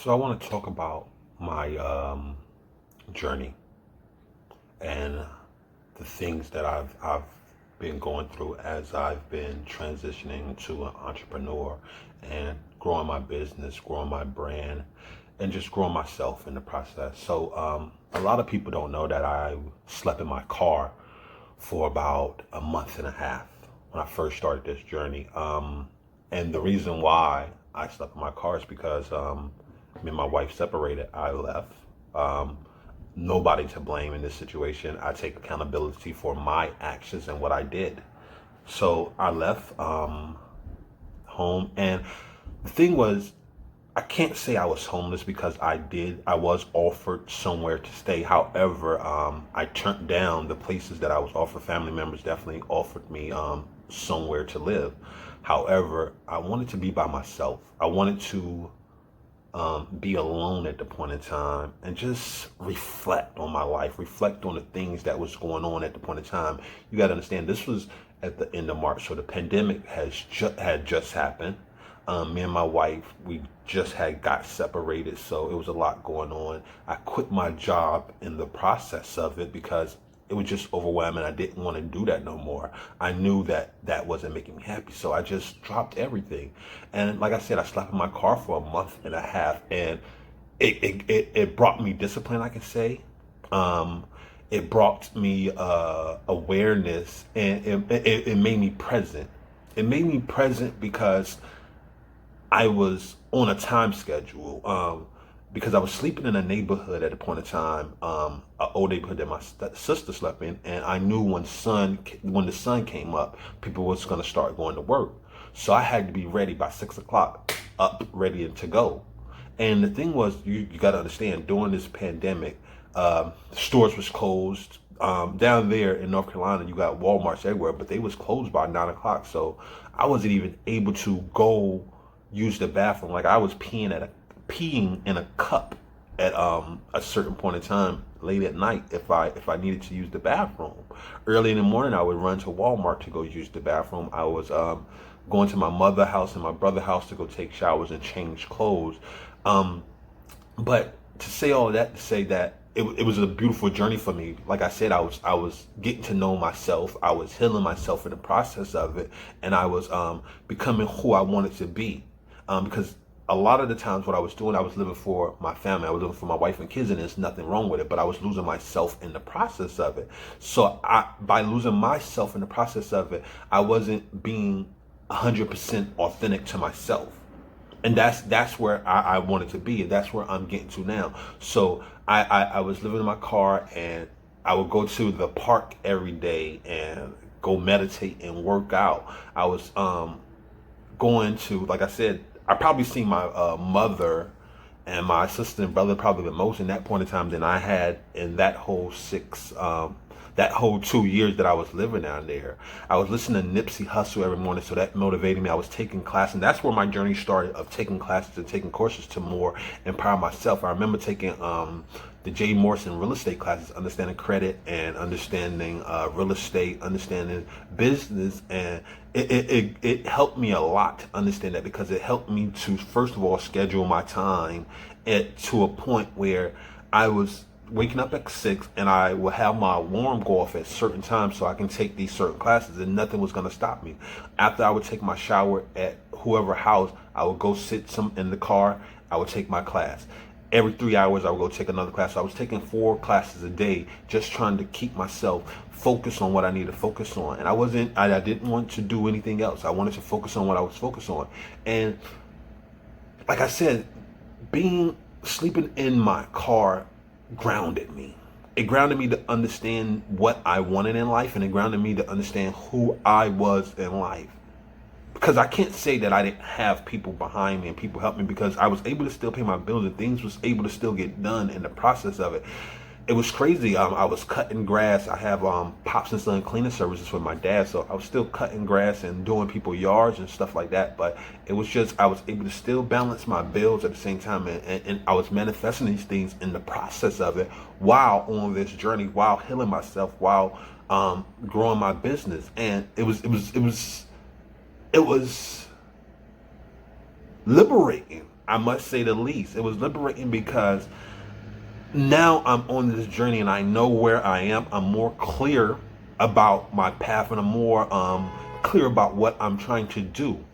So I want to talk about my journey and the things that I've been going through as I've been transitioning to an entrepreneur and growing my business, growing my brand, and just growing myself in the process. So a lot of people don't know that I slept in my car for about a month and a half when I first started this journey. And the reason why I slept in my car is because me and my wife separated. I left. Um, Nobody to blame in this situation. I take accountability for my actions and what I did. So I left home, and the thing was, I can't say I was homeless because I was offered somewhere to stay. However, I turned down the places that I was offered. Family members definitely offered me somewhere to live. However, I wanted to be by myself. I wanted to be alone at the point in time and just reflect on my life, reflect on the things that was going on at the point in time. You got to understand, this was at the end of March, so the pandemic had just happened. Me and my wife, we just had got separated, so it was a lot going on. I quit my job in the process of it because it was just overwhelming. I didn't want to do that no more. I knew that that wasn't making me happy, so I just dropped everything. And like I said, I slept in my car for a month and a half, and it brought me discipline, I can say. Um, it brought me awareness, and it made me present. It made me present because I was on a time schedule. Because I was sleeping in a neighborhood at a point in time, an old neighborhood that my sister slept in, and I knew when the sun came up, people was going to start going to work. So I had to be ready by 6 o'clock, up, ready to go. And the thing was, you got to understand, during this pandemic, stores was closed. Down there in North Carolina, you got Walmarts everywhere, but they was closed by 9 o'clock. So I wasn't even able to go use the bathroom. Like I was peeing in a cup at a certain point in time late at night if I needed to use the bathroom. Early in the morning, I would run to Walmart to go use the bathroom. I was going to my mother's house and my brother's house to go take showers and change clothes. Um, but to say all that, to say that it was a beautiful journey for me. Like I said, I was getting to know myself. I was healing myself in the process of it, and I was becoming who I wanted to be. Because a lot of the times what I was doing, I was living for my family. I was living for my wife and kids, and there's nothing wrong with it. But I was losing myself in the process of it. So by losing myself in the process of it, I wasn't being 100% authentic to myself. And that's where I wanted to be, and that's where I'm getting to now. So I was living in my car, and I would go to the park every day and go meditate and work out. I was going to, like I said, I probably seen my mother and my sister and brother probably the most in that point in time than I had in that whole 2 years that I was living down there. I was listening to Nipsey Hussle every morning, so that motivated me. I was taking classes, and that's where my journey started of taking classes and taking courses to more empower myself. I remember taking the Jay Morrison real estate classes, understanding credit and understanding real estate, understanding business, and it helped me a lot to understand that because it helped me to first of all schedule my time to a point where I was waking up at 6 and I would have my alarm go off at certain times so I can take these certain classes and nothing was going to stop me. After I would take my shower at whoever house, I would go sit some in the car. I would take my class. Every 3 hours, I would go take another class. So I was taking 4 classes a day, just trying to keep myself focused on what I need to focus on. And I didn't want to do anything else. I wanted to focus on what I was focused on. And like I said, sleeping in my car grounded me. It grounded me to understand what I wanted in life, and it grounded me to understand who I was in life. Because I can't say that I didn't have people behind me and people helped me, because I was able to still pay my bills and things was able to still get done in the process of it. It was crazy. I was cutting grass. I have Pops and Son cleaning services with my dad, so I was still cutting grass and doing people's yards and stuff like that. But it was just I was able to still balance my bills at the same time, and I was manifesting these things in the process of it while on this journey, while healing myself, while growing my business, and it was liberating. I must say the least. It was liberating because now I'm on this journey and I know where I am. I'm more clear about my path, and I'm more clear about what I'm trying to do.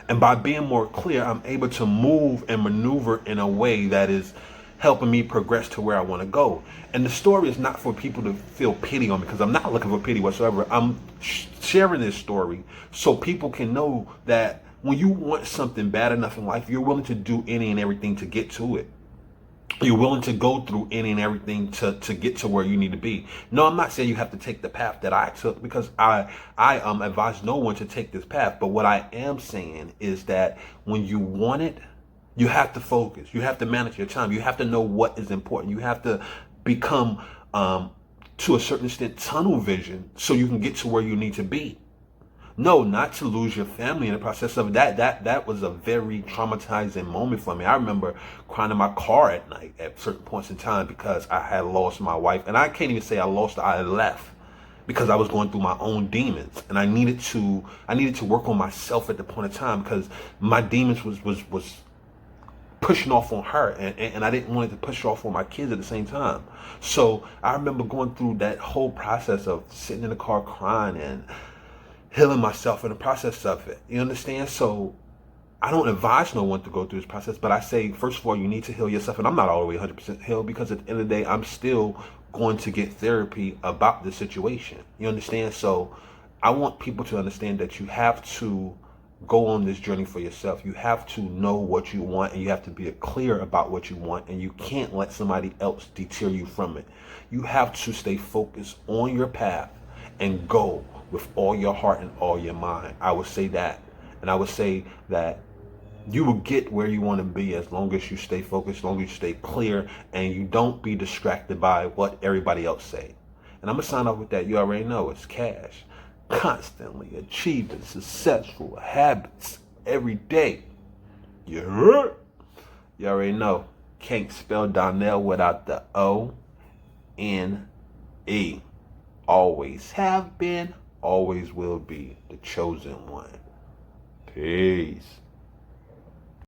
And by being more clear, I'm able to move and maneuver in a way that is helping me progress to where I want to go. And the story is not for people to feel pity on me, because I'm not looking for pity whatsoever. I'm sharing this story so people can know that when you want something bad enough in life, you're willing to do any and everything to get to it. You're willing to go through any and everything to get to where you need to be. No, I'm not saying you have to take the path that I took, because I advise no one to take this path. But what I am saying is that when you want it, you have to focus. You have to manage your time. You have to know what is important. You have to become, to a certain extent, tunnel vision so you can get to where you need to be. No, not to lose your family in the process of that. That was a very traumatizing moment for me. I remember crying in my car at night at certain points in time because I had lost my wife. And I can't even say I lost her, I left because I was going through my own demons. And I needed to work on myself at the point of time, because my demons was pushing off on her, and I didn't want it to push off on my kids at the same time. So I remember going through that whole process of sitting in the car crying and healing myself in the process of it. You understand? So I don't advise no one to go through this process, but I say, first of all, you need to heal yourself. And I'm not all the way 100% healed, because at the end of the day, I'm still going to get therapy about the situation. You understand? So I want people to understand that you have to go on this journey for yourself. You have to know what you want, and you have to be clear about what you want, and you can't let somebody else deter you from it. You have to stay focused on your path and go with all your heart and all your mind. I would say that. And I would say that you will get where you want to be as long as you stay focused, as long as you stay clear, and you don't be distracted by what everybody else say. And I'm going to sign off with that. You already know it's Cash. Constantly achieving successful habits every day. You heard? You already know. Can't spell Donnell without the O-N-E. Always have been, always will be the chosen one. Peace.